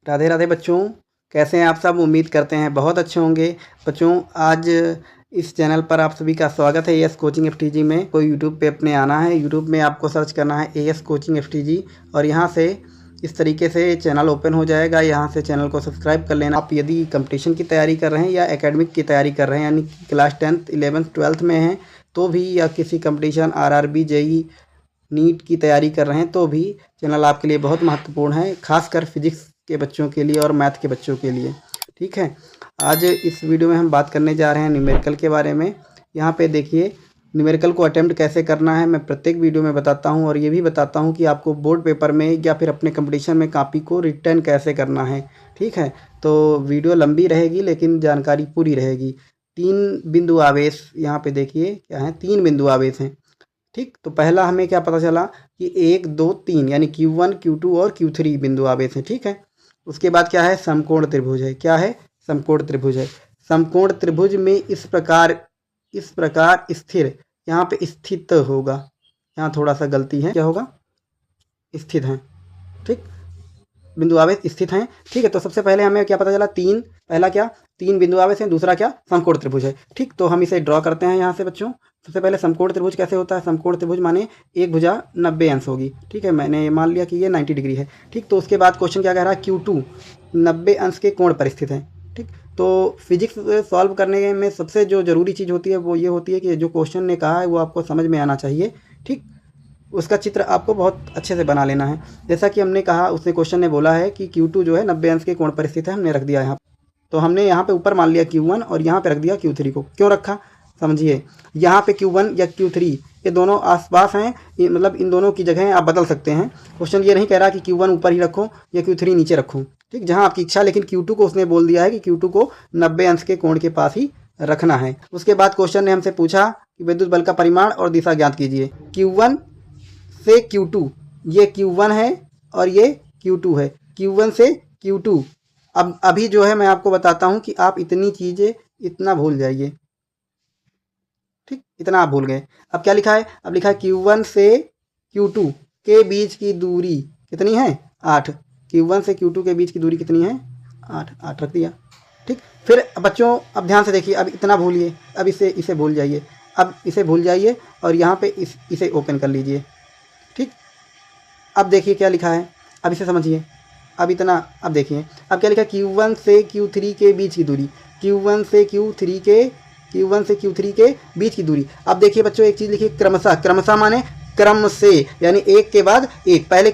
राधे राधे बच्चों, कैसे हैं आप सब। उम्मीद करते हैं बहुत अच्छे होंगे। बच्चों आज इस चैनल पर आप सभी का स्वागत है। एएस कोचिंग एफटीजी में कोई यूट्यूब पे अपने आना है। यूट्यूब में आपको सर्च करना है एएस कोचिंग एफटीजी और यहाँ से इस तरीके से चैनल ओपन हो जाएगा। यहाँ से चैनल को सब्सक्राइब कर लेना। आप यदि कंपटीशन की तैयारी कर रहे हैं या एकेडमिक की तैयारी कर रहे हैं, यानी क्लास 10th 11th 12th में हैं तो भी, या किसी कंपटीशन आरआरबी जेई नीट की तैयारी कर रहे हैं तो भी चैनल आपके लिए बहुत महत्वपूर्ण है, खासकर फिजिक्स के बच्चों के लिए और मैथ के बच्चों के लिए। ठीक है, आज इस वीडियो में हम बात करने जा रहे हैं न्यूमेरिकल के बारे में। यहाँ पे देखिए न्यूमेरिकल को अटेम्प्ट कैसे करना है मैं प्रत्येक वीडियो में बताता हूँ, और ये भी बताता हूँ कि आपको बोर्ड पेपर में या फिर अपने कंपटीशन में कॉपी को रिटर्न कैसे करना है। ठीक है, तो वीडियो लंबी रहेगी लेकिन जानकारी पूरी रहेगी। 3 बिंदु आवेश यहाँ पे देखिए क्या है, 3 बिंदु आवेश हैं। ठीक, तो पहला हमें क्या पता चला कि 1 2 3 यानी Q1 Q2 और Q3 बिंदु आवेश हैं। ठीक है, उसके बाद क्या है, समकोण त्रिभुज है। क्या है, समकोण त्रिभुज है। समकोण त्रिभुज में इस प्रकार स्थिर, यहाँ पे स्थित होगा, यहाँ थोड़ा सा गलती है, क्या होगा, स्थित है। ठीक, बिंदु आवेश स्थित हैं। ठीक है, तो सबसे पहले हमें क्या पता चला, पहला क्या, 3 बिंदु आवेश हैं, दूसरा क्या, समकोण त्रिभुज है। ठीक, तो हम इसे ड्रॉ करते हैं यहाँ से बच्चों। सबसे पहले समकोण त्रिभुज कैसे होता है, समकोण त्रिभुज माने एक भुजा 90 अंश होगी। ठीक है, मैंने मान लिया कि ये 90 डिग्री है। ठीक, तो उसके बाद क्वेश्चन क्या कह रहा है, Q2 90 अंश के कोण पर स्थित है। ठीक, तो फिजिक्स सॉल्व करने में सबसे जो ज़रूरी चीज़ होती है वो ये होती है कि जो क्वेश्चन ने कहा है वो आपको समझ में आना चाहिए। ठीक, उसका चित्र आपको बहुत अच्छे से बना लेना है। जैसा कि हमने कहा, उसने क्वेश्चन ने बोला है कि Q2 जो है 90 अंश के कोण पर स्थित है, हमने रख दिया यहाँ। तो हमने यहाँ पे ऊपर मान लिया Q1 और यहाँ पे रख दिया Q3 को। क्यों रखा समझिए, यहाँ पे Q1 या Q3 ये दोनों आसपास हैं, मतलब इन दोनों की जगह आप बदल सकते हैं। क्वेश्चन ये नहीं कह रहा कि Q1 ऊपर ही रखो या Q3 नीचे रखो। ठीक, जहाँ आपकी इच्छा, लेकिन Q2 को उसने बोल दिया है कि Q2 को 90 अंश के कोण के पास ही रखना है। उसके बाद क्वेश्चन ने हमसे पूछा कि विद्युत बल का परिमाण और दिशा ज्ञात कीजिए। Q1 से Q2, ये Q1 है और ये Q2 है। Q1 से Q2, अब अभी जो है मैं आपको बताता हूँ कि आप इतनी चीज़ें इतना भूल जाइए। ठीक, इतना आप भूल गए। अब क्या लिखा है, अब लिखा है Q1 से Q2 के बीच की दूरी कितनी है, 8। Q1 से Q2 के बीच की दूरी कितनी है, 8 रख दिया। ठीक, फिर बच्चों अब ध्यान से देखिए, अब इतना भूलिए, अब इसे भूल जाइए, अब इसे भूल जाइए और यहाँ पे इसे ओपन कर लीजिए। ठीक, अब देखिए क्या लिखा है, अब इसे समझिए। अब इतना, अब देखिए अब क्या लिखा है, Q1 से Q3 के बीच की दूरी, Q1 से Q3 के बीच की दूरी। अब देखिए बच्चों एक चीज़ लिखिए, क्रमशः माने क्रम से, यानी एक के बाद एक। पहले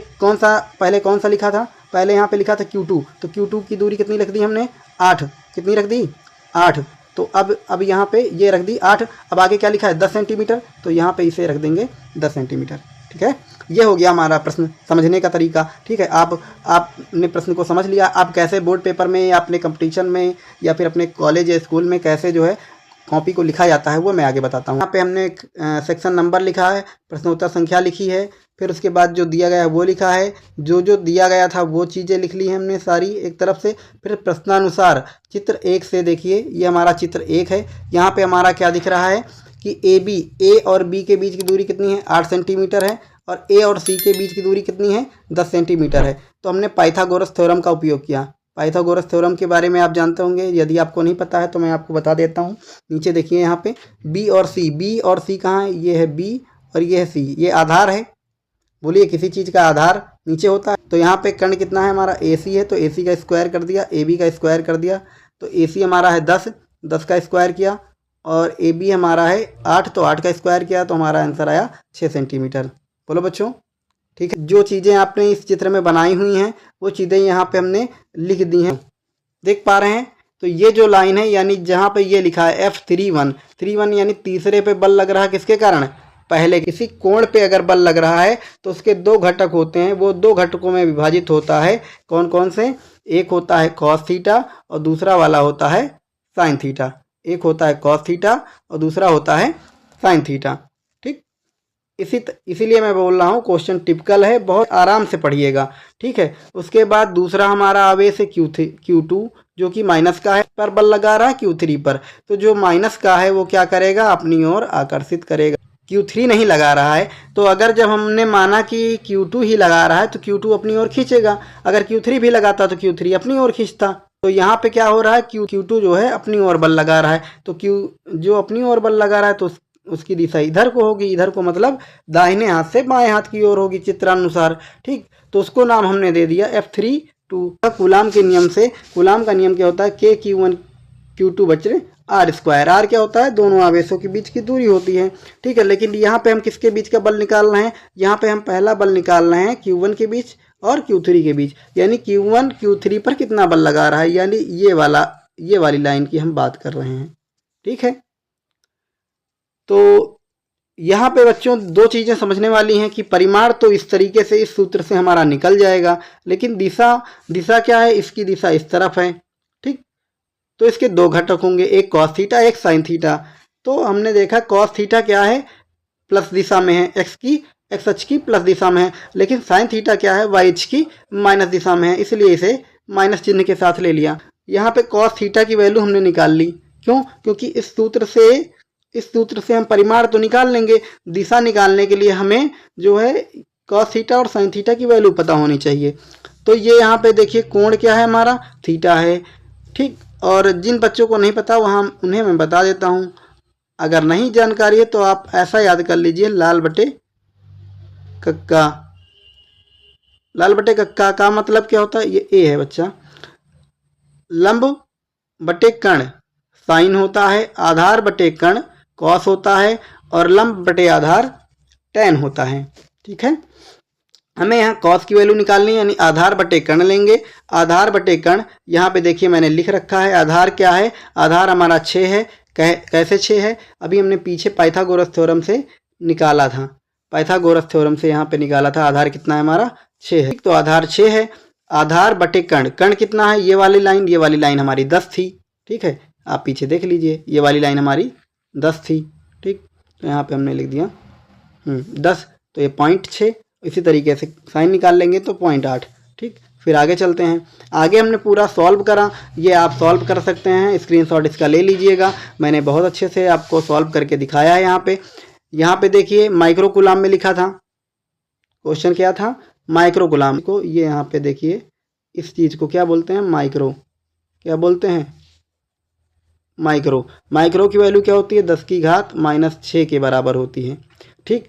कौन सा लिखा था, पहले यहाँ पे लिखा था Q2, तो Q2 की दूरी कितनी रख दी हमने, 8। कितनी रख दी, 8। तो अब यहाँ पे ये रख दी 8। अब आगे क्या लिखा है, 10 सेंटीमीटर, तो यहाँ पे इसे रख देंगे 10 सेंटीमीटर। ठीक है, ये हो गया हमारा प्रश्न समझने का तरीका। ठीक है, आपने प्रश्न को समझ लिया। आप कैसे बोर्ड पेपर में या अपने कंपटीशन में या फिर अपने कॉलेज या स्कूल में कैसे जो है कॉपी को लिखा जाता है वो मैं आगे बताता हूँ। यहाँ पे हमने एक सेक्शन नंबर लिखा है, प्रश्नोत्तर संख्या लिखी है, फिर उसके बाद जो दिया गया है वो लिखा है, जो दिया गया था वो चीज़ें लिख ली हैं हमने सारी एक तरफ से। फिर प्रश्नानुसार चित्र 1 से देखिए, ये हमारा चित्र 1 है। यहाँ पे हमारा क्या दिख रहा है कि ए और बी के बीच की दूरी कितनी है, 8 सेंटीमीटर है, और ए और सी के बीच की दूरी कितनी है, 10 सेंटीमीटर है। तो हमने पाइथागोरस थ्योरम का उपयोग किया। पाइथागोरस थ्योरम के बारे में आप जानते होंगे, यदि आपको नहीं पता है तो मैं आपको बता देता हूँ। नीचे देखिए यहाँ पे बी और सी कहाँ है, ये है बी और ये है सी, ये आधार है। बोलिए किसी चीज़ का आधार नीचे होता है। तो यहाँ पे कर्ण कितना है हमारा, ए सी है, तो ए सी का स्क्वायर कर दिया, ए बी का स्क्वायर कर दिया, तो ए सी हमारा है 10 का स्क्वायर किया, और ए बी हमारा है 8, तो 8 का स्क्वायर किया, तो हमारा आंसर आया 6 सेंटीमीटर। बोलो बच्चों, ठीक है। जो चीज़ें आपने इस चित्र में बनाई हुई हैं वो चीज़ें यहाँ पे हमने लिख दी हैं, देख पा रहे हैं। तो ये जो लाइन है, यानी जहाँ पे ये लिखा है F31 यानी तीसरे पे बल लग रहा है, किसके कारण, पहले किसी कोण पे अगर बल लग रहा है तो उसके 2 घटक होते हैं, वो 2 घटकों में विभाजित होता है। कौन कौन से, एक होता है कॉस थीटा और दूसरा वाला होता है साइन थीटा। एक होता है कॉस थीटा और दूसरा होता है साइन थीटा। ठीक, इसीलिए मैं बोल रहा हूँ क्वेश्चन टिपिकल है, बहुत आराम से पढ़िएगा। ठीक है, उसके बाद दूसरा हमारा आवेश है Q2 जो कि माइनस का है, पर बल लगा रहा है Q3 पर। तो जो माइनस का है वो क्या करेगा, अपनी ओर आकर्षित करेगा। Q3 नहीं लगा रहा है। तो अगर जब हमने माना कि Q2 ही लगा रहा है तो Q2 अपनी ओर खींचेगा, अगर Q3 भी लगाता तो Q3 अपनी ओर खींचता। तो यहाँ पे क्या हो रहा है, Q2 जो है अपनी ओर बल लगा रहा है, तो जो अपनी ओर बल लगा रहा है तो उसकी दिशा इधर को होगी, इधर को मतलब दाहिने हाथ से बाएं हाथ की ओर होगी चित्रानुसार। ठीक, तो उसको नाम हमने दे दिया F3 कूलाम के नियम से। कूलाम का नियम क्या होता है, KQ1 Q2 बचे R स्क्वायर। R क्या होता है, दोनों आवेशों के बीच की दूरी होती है। ठीक है, लेकिन यहाँ पे हम किसके बीच का बल निकाल रहे हैं, यहाँ पे हम पहला बल निकाल रहे हैं Q1 के बीच और Q3 के बीच, यानी Q1 Q3 पर कितना बल लगा रहा है, यानी ये वाली लाइन की हम बात कर रहे हैं। ठीक है, तो यहाँ पे बच्चों दो चीज़ें समझने वाली हैं कि परिमाण तो इस तरीके से इस सूत्र से हमारा निकल जाएगा, लेकिन दिशा क्या है, इसकी दिशा इस तरफ है। ठीक, तो इसके दो घटक होंगे, एक कॉस थीटा एक साइन थीटा। तो हमने देखा कॉस थीटा क्या है, प्लस दिशा में है, एक्स अक्ष की प्लस दिशा में है, लेकिन साइन थीटा क्या है, वाई अक्ष की माइनस दिशा में है, इसलिए इसे माइनस चिन्ह के साथ ले लिया। यहाँ पे कॉस थीटा की वैल्यू हमने निकाल ली, क्यों, क्योंकि इस सूत्र से हम परिमाण तो निकाल लेंगे, दिशा निकालने के लिए हमें जो है कॉस थीटा और साइन थीटा की वैल्यू पता होनी चाहिए। तो ये यहाँ पे देखिए कोण क्या है हमारा, थीटा है। ठीक, और जिन बच्चों को नहीं पता उन्हें मैं बता देता हूँ, अगर नहीं जानकारी है तो आप ऐसा याद कर लीजिए, लाल बटे कक्का का मतलब क्या होता है, ये ए है बच्चा। लंब बटे कर्ण साइन होता है, आधार बटे कर्ण कॉस होता है, और लंब बटे आधार टैन होता है। ठीक है, हमें यहाँ कॉस की वैल्यू निकालनी है, यानी आधार बटे कर्ण लेंगे। आधार बटे कर्ण यहाँ पे देखिए मैंने लिख रखा है, आधार क्या है, आधार हमारा 6 है। कैसे 6 है, अभी हमने पीछे पाइथागोरस थ्योरम से निकाला था, पाइथागोरस थ्योरम से यहाँ पे निकाला था, आधार कितना है हमारा 6 है। तो आधार 6 है, आधार बटे कर्ण, कर्ण कितना है, ये वाली लाइन हमारी 10 थी। ठीक है, आप पीछे देख लीजिए, ये वाली लाइन हमारी 10 थी। ठीक, तो यहाँ पे हमने लिख दिया 10, तो ये 0.6। इसी तरीके से साइन निकाल लेंगे तो 0.8। ठीक, फिर आगे चलते हैं, आगे हमने पूरा सॉल्व करा, ये आप सॉल्व कर सकते हैं, स्क्रीनशॉट इसका ले लीजिएगा, मैंने बहुत अच्छे से आपको सॉल्व करके दिखाया है। यहाँ पे देखिए माइक्रो कूलाम में लिखा था, क्वेश्चन क्या था, माइक्रो कूलाम को, ये यहाँ पे देखिए इस चीज़ को क्या बोलते हैं, माइक्रो, क्या बोलते हैं, माइक्रो की वैल्यू क्या होती है, 10 की घात -6 के बराबर होती है। ठीक,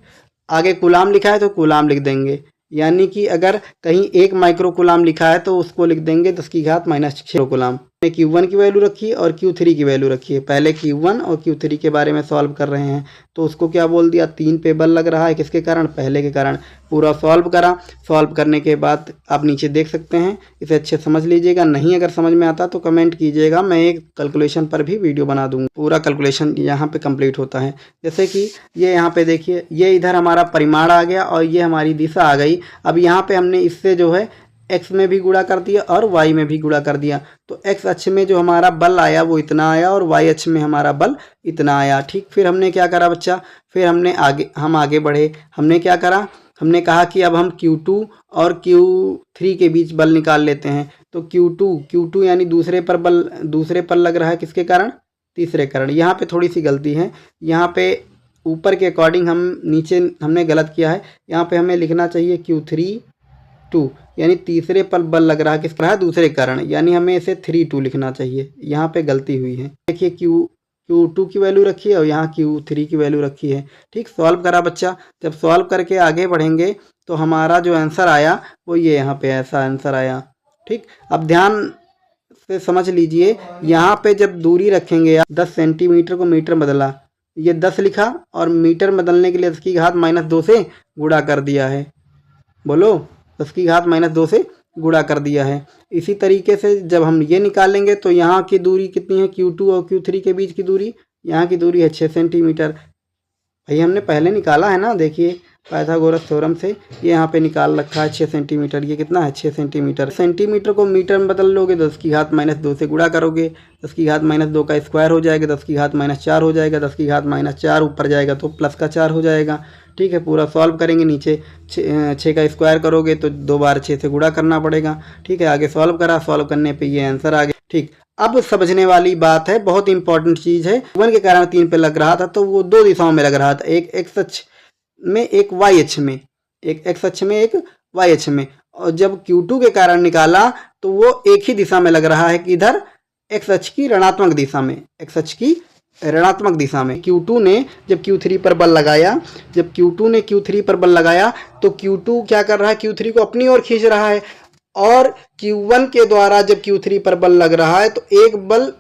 आगे कूलाम लिखा है तो कूलाम लिख देंगे, यानी कि अगर कहीं 1 माइक्रो कूलाम लिखा है तो उसको लिख देंगे 10 की घात -6 कूलाम। Q1 की वैल्यू रखी है और Q3 की वैल्यू रखी है, पहले Q1 और Q3 के बारे में सॉल्व कर रहे हैं, तो उसको क्या बोल दिया, 3 पे बल लग रहा है, किसके कारण, पहले के कारण। पूरा सॉल्व करा, सॉल्व करने के बाद आप नीचे देख सकते हैं, इसे अच्छे समझ लीजिएगा, नहीं अगर समझ में आता तो कमेंट कीजिएगा, मैं एक कैलकुलेशन पर भी वीडियो बना दूँगा, पूरा कैलकुलेशन यहाँ पे कंप्लीट होता है। जैसे कि ये यहाँ पे देखिए, ये इधर हमारा परिमाण आ गया और ये हमारी दिशा आ गई। अब यहाँ पे हमने इससे जो है x में भी गुणा कर दिया और y में भी गुणा कर दिया, तो x अक्ष में जो हमारा बल आया वो इतना आया और y अक्ष में हमारा बल इतना आया। ठीक, फिर हमने क्या करा बच्चा, फिर हम आगे बढ़े, हमने क्या करा, हमने कहा कि अब हम Q2 और Q3 के बीच बल निकाल लेते हैं। तो Q2 यानी दूसरे पर लग रहा है, किसके कारण, तीसरे कारण। यहाँ पे थोड़ी सी गलती है, यहाँ पे ऊपर के अकॉर्डिंग नीचे हमने गलत किया है, यहाँ पे हमें लिखना चाहिए Q3 यानी तीसरे पर बल लग रहा है, किस तरह, दूसरे कारण, यानी हमें इसे 3 लिखना चाहिए, यहाँ पे गलती हुई है। देखिए Q2 की वैल्यू रखी है और यहाँ Q3 की वैल्यू रखी है। ठीक, सॉल्व करा बच्चा, जब सॉल्व करके आगे बढ़ेंगे तो हमारा जो आंसर आया वो ये यहाँ पे ऐसा आंसर आया। ठीक, अब ध्यान से समझ लीजिए, यहाँ पे जब दूरी रखेंगे, 10 सेंटीमीटर को मीटर बदला, ये 10 लिखा और मीटर बदलने के लिए 10 की घात -2 से गुणा कर दिया है, बोलो, 10 की घात -2 से गुणा कर दिया है। इसी तरीके से जब हम ये निकालेंगे तो यहाँ की दूरी कितनी है, Q2 और Q3 के बीच की दूरी, यहाँ की दूरी है 6 सेंटीमीटर। भाई हमने पहले निकाला है ना, देखिए पाइथागोरस थ्योरम से ये यहाँ पे निकाल रखा है 6 सेंटीमीटर, ये कितना है 6 सेंटीमीटर। सेंटीमीटर को मीटर में बदल लोगे, 10 की घात -2 से गुणा करोगे, 10 की घात -2 का स्क्वायर हो जाएगा, 10 की घात -4 हो जाएगा, 10 की घात -4 ऊपर जाएगा तो प्लस का 4 हो जाएगा। ठीक है, पूरा सॉल्व करेंगे, नीचे 6 का स्क्वायर करोगे तो 2 बार 6 से गुणा करना पड़ेगा। ठीक है, आगे सॉल्व करा, सॉल्व करने पे ये आंसर आ गया। ठीक, अब समझने वाली बात है, बहुत इंपॉर्टेंट चीज़ है। Q1 के कारण 3 पे लग रहा था तो वो 2 दिशाओं में लग रहा था, एक एक्स अक्ष में एक वाई अक्ष में, एक एक्स अक्ष में एक वाई अक्ष में। और जब Q2 के कारण निकाला तो वो एक ही दिशा में लग रहा है कि इधर एक्स अक्ष की ऋणात्मक दिशा में, एक्स अक्ष की ऋणात्मक दिशा में। Q2 ने जब Q3 पर बल लगाया, जब Q2 ने Q3 पर बल लगाया तो Q2 क्या कर रहा है, Q3 को अपनी ओर खींच रहा है। और Q1 के द्वारा जब Q3 पर बल लग रहा है तो एक बल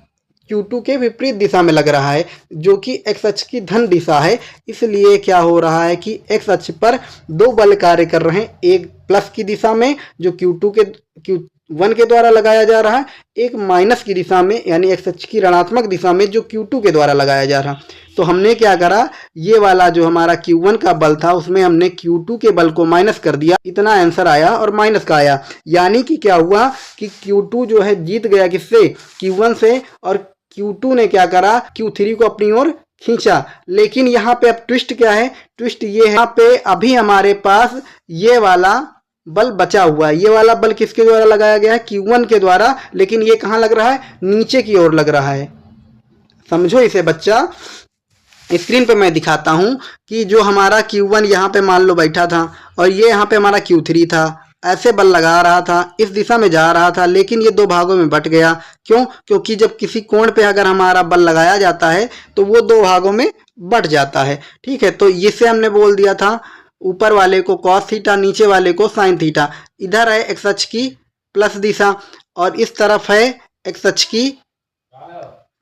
Q2 के विपरीत दिशा में लग रहा है जो कि एक्स अक्ष की धन दिशा है। इसलिए क्या हो रहा है कि एक्स अक्ष पर दो बल कार्य कर रहे हैं, एक प्लस की दिशा में जो Q1 के द्वारा लगाया जा रहा है, एक माइनस की दिशा में यानी एक्स अक्ष की ऋणात्मक दिशा में जो Q2 के द्वारा लगाया जा रहा। तो हमने क्या करा, ये वाला जो हमारा Q1 का बल था उसमें हमने Q2 के बल को माइनस कर दिया, इतना आंसर आया और माइनस का आया। यानी कि क्या हुआ कि Q2 जो है जीत गया किससे, Q1 से, और Q2 ने क्या करा, Q3 को अपनी ओर खींचा। लेकिन यहाँ पे अब ट्विस्ट क्या है, ट्विस्ट ये है, यहाँ पे अभी हमारे पास ये वाला बल बचा हुआ है। ये वाला बल किसके द्वारा लगाया गया है, Q1 के द्वारा, लेकिन ये कहाँ लग रहा है, नीचे की ओर लग रहा है। समझो इसे बच्चा, स्क्रीन पे मैं दिखाता हूँ कि जो हमारा Q1 यहाँ पे मान लो बैठा था और ये यहाँ पे हमारा Q3 था, ऐसे बल लगा रहा था, इस दिशा में जा रहा था, लेकिन ये दो भागों में बट गया। क्यों, क्योंकि जब किसी कोण पे अगर हमारा बल लगाया जाता है तो वो दो भागों में बट जाता है। ठीक है, तो इससे हमने बोल दिया था ऊपर वाले को कॉस थीटा, नीचे वाले को साइन थीटा। इधर है एक्स अक्ष की प्लस दिशा और इस तरफ है एक्स अक्ष की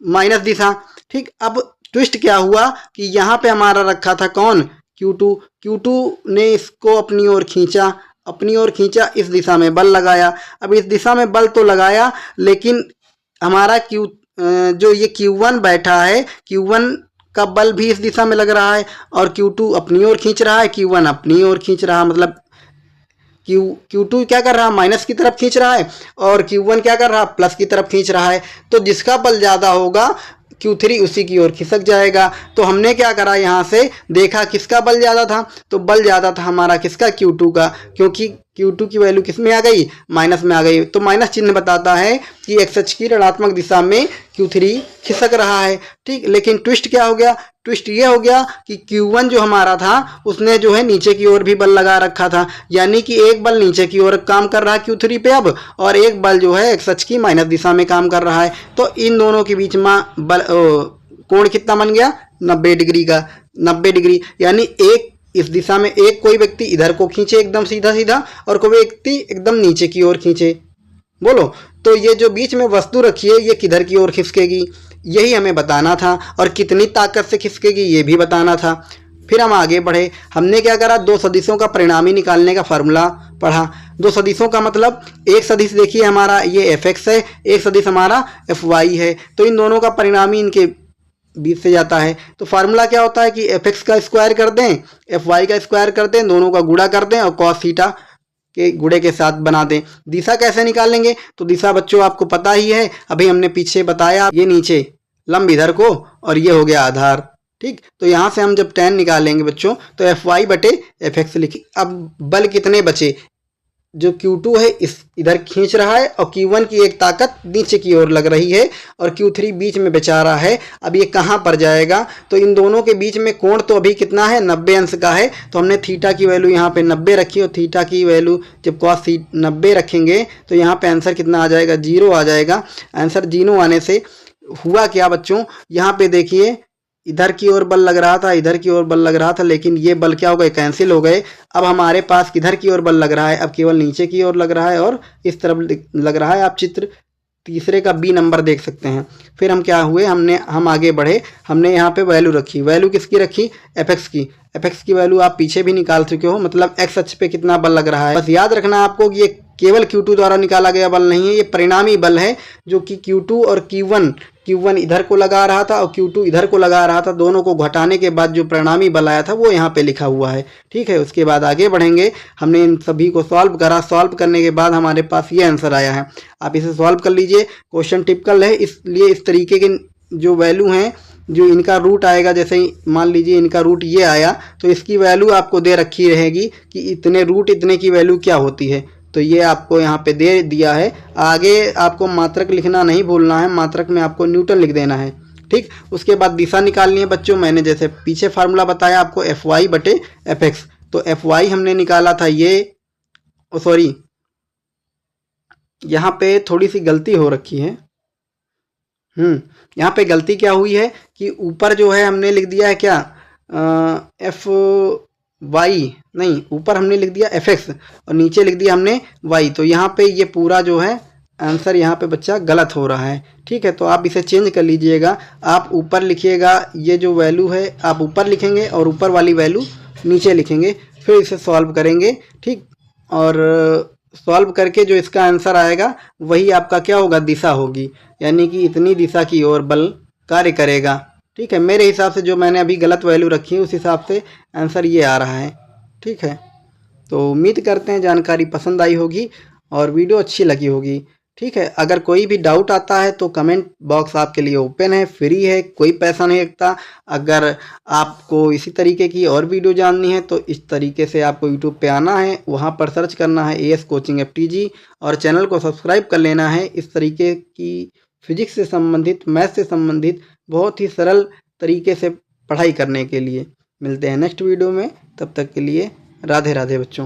माइनस दिशा। ठीक, अब ट्विस्ट क्या हुआ कि यहाँ पे हमारा रखा था कौन, Q2 ने इसको अपनी ओर खींचा, अपनी ओर खींचा, इस दिशा में बल लगाया। अब इस दिशा में बल तो लगाया, लेकिन हमारा जो ये Q1 बैठा है, Q1 का बल भी इस दिशा में लग रहा है और Q2 अपनी ओर खींच रहा है, Q1 अपनी ओर खींच रहा है। मतलब Q2 क्या कर रहा है, माइनस की तरफ खींच रहा है और Q1 क्या कर रहा है, प्लस की तरफ खींच रहा है। तो जिसका बल ज़्यादा होगा Q3 उसी की ओर खिसक जाएगा। तो हमने क्या करा, यहाँ से देखा किसका बल ज़्यादा था, तो बल ज़्यादा था हमारा किसका, Q2 का, क्योंकि Q2 की वैल्यू किस में आ गई, माइनस में आ गई। तो माइनस चिन्ह बताता है कि एक्स अक्ष की ऋणात्मक दिशा में Q3 खिसक रहा है। ठीक, लेकिन ट्विस्ट क्या हो गया, ट्विस्ट ये हो गया कि Q1 जो हमारा था उसने जो है नीचे की ओर भी बल लगा रखा था, यानी कि एक बल नीचे की ओर काम कर रहा है Q3 पे अब, और एक बल जो है एक्स अक्ष की माइनस दिशा में काम कर रहा है। तो इन दोनों के बीच में बल कोण कितना बन गया, 90 डिग्री का, 90 डिग्री। यानी एक इस दिशा में एक कोई व्यक्ति इधर को खींचे एकदम सीधा सीधा और कोई व्यक्ति एकदम नीचे की ओर खींचे। बोलो, तो ये जो बीच में वस्तु रखी है ये किधर की ओर खिसकेगी, यही हमें बताना था, और कितनी ताकत से खिसकेगी ये भी बताना था। फिर हम आगे बढ़े, हमने क्या करा, दो सदिशों का परिणामी निकालने का फार्मूला पढ़ा। दो सदिशों का मतलब, एक सदिश देखिए हमारा ये fx है, एक सदिश हमारा fy है, तो इन दोनों का परिणामी इनके बीच से जाता है। तो फार्मूला क्या होता है कि fx का स्क्वायर कर दें, fy का स्क्वायर कर दें, दोनों का गुणा कर दें और cos थीटा के गुणे के साथ बना दें। दिशा कैसे निकालेंगे, तो दिशा बच्चों आपको पता ही है, अभी हमने पीछे बताया, ये नीचे लंब इधर को और ये हो गया आधार। ठीक, तो यहाँ से हम जब tan निकालेंगे बच्चों तो fy बटे fx लिखी। अब बल कितने बचे, जो Q2 है इस इधर खींच रहा है और Q1 की एक ताकत नीचे की ओर लग रही है और Q3 बीच में बचा रहा है। अब ये कहाँ पर जाएगा, तो इन दोनों के बीच में कोण तो अभी कितना है, 90 अंश का है। तो हमने थीटा की वैल्यू यहाँ पे 90 रखी और थीटा की वैल्यू जब cos 90 रखेंगे तो यहाँ पे आंसर कितना आ जाएगा, 0 आ जाएगा। आंसर 0 आने से हुआ क्या बच्चों, यहाँ पे देखिए इधर की ओर बल लग रहा था, इधर की ओर बल लग रहा था, लेकिन ये बल क्या हो गए, कैंसिल हो गए। अब हमारे पास किधर की ओर बल लग रहा है, अब केवल नीचे की ओर लग रहा है और इस तरफ लग रहा है। आप चित्र तीसरे का बी नंबर देख सकते हैं। फिर हम क्या हुए, हम आगे बढ़े, हमने यहाँ पे वैल्यू रखी। वैल्यू किसकी रखी, fx की। fx की वैल्यू आप पीछे भी निकाल चुके हो, मतलब x अक्ष पे कितना बल लग रहा है। बस याद रखना आपको कि ये केवल Q2 द्वारा निकाला गया बल नहीं है, ये परिणामी बल है जो कि Q2 और Q1 इधर को लगा रहा था और Q2 इधर को लगा रहा था। दोनों को घटाने के बाद जो परिणामी बल आया था वो यहाँ पे लिखा हुआ है। ठीक है, उसके बाद आगे बढ़ेंगे। हमने इन सभी को सॉल्व करा, सॉल्व करने के बाद हमारे पास ये आंसर आया है। आप इसे सॉल्व कर लीजिए, क्वेश्चन टिपिकल है, इसलिए इस तरीके के जो वैल्यू हैं, जो इनका रूट आएगा, जैसे ही मान लीजिए इनका रूट ये आया तो इसकी वैल्यू आपको दे रखी रहेगी कि इतने रूट इतने की वैल्यू क्या होती है। तो ये आपको यहाँ पे दे दिया है। आगे आपको मात्रक लिखना नहीं भूलना है, मात्रक में आपको न्यूटन लिख देना है। ठीक, उसके बाद दिशा निकालनी है बच्चों। मैंने जैसे पीछे फार्मूला बताया आपको Fy बटे Fx, तो Fy हमने निकाला था ये, सॉरी यहाँ पे थोड़ी सी गलती हो रखी है। यहाँ पे गलती क्या हुई है कि ऊपर जो है हमने लिख दिया है क्या एफ वाई, नहीं ऊपर हमने लिख दिया एफ एक्स और नीचे लिख दिया हमने वाई। तो यहाँ पे ये पूरा जो है आंसर यहाँ पे बच्चा गलत हो रहा है। ठीक है, तो आप इसे चेंज कर लीजिएगा। आप ऊपर लिखिएगा, ये जो वैल्यू है आप ऊपर लिखेंगे और ऊपर वाली वैल्यू नीचे लिखेंगे, फिर इसे सॉल्व करेंगे। ठीक, और सॉल्व करके जो इसका आंसर आएगा वही आपका क्या होगा, दिशा होगी, यानी कि इतनी दिशा की ओर बल कार्य करेगा। ठीक है, मेरे हिसाब से जो मैंने अभी गलत वैल्यू रखी है उस हिसाब से आंसर ये आ रहा है। ठीक है, तो उम्मीद करते हैं जानकारी पसंद आई होगी और वीडियो अच्छी लगी होगी। ठीक है, अगर कोई भी डाउट आता है तो कमेंट बॉक्स आपके लिए ओपन है, फ्री है, कोई पैसा नहीं लगता। अगर आपको इसी तरीके की और वीडियो जाननी है तो इस तरीके से आपको यूट्यूब पे आना है, वहाँ पर सर्च करना है AS कोचिंग FTG और चैनल को सब्सक्राइब कर लेना है। इस तरीके की फिजिक्स से संबंधित, मैथ से संबंधित बहुत ही सरल तरीके से पढ़ाई करने के लिए। मिलते हैं नेक्स्ट वीडियो में, तब तक के लिए राधे राधे बच्चों।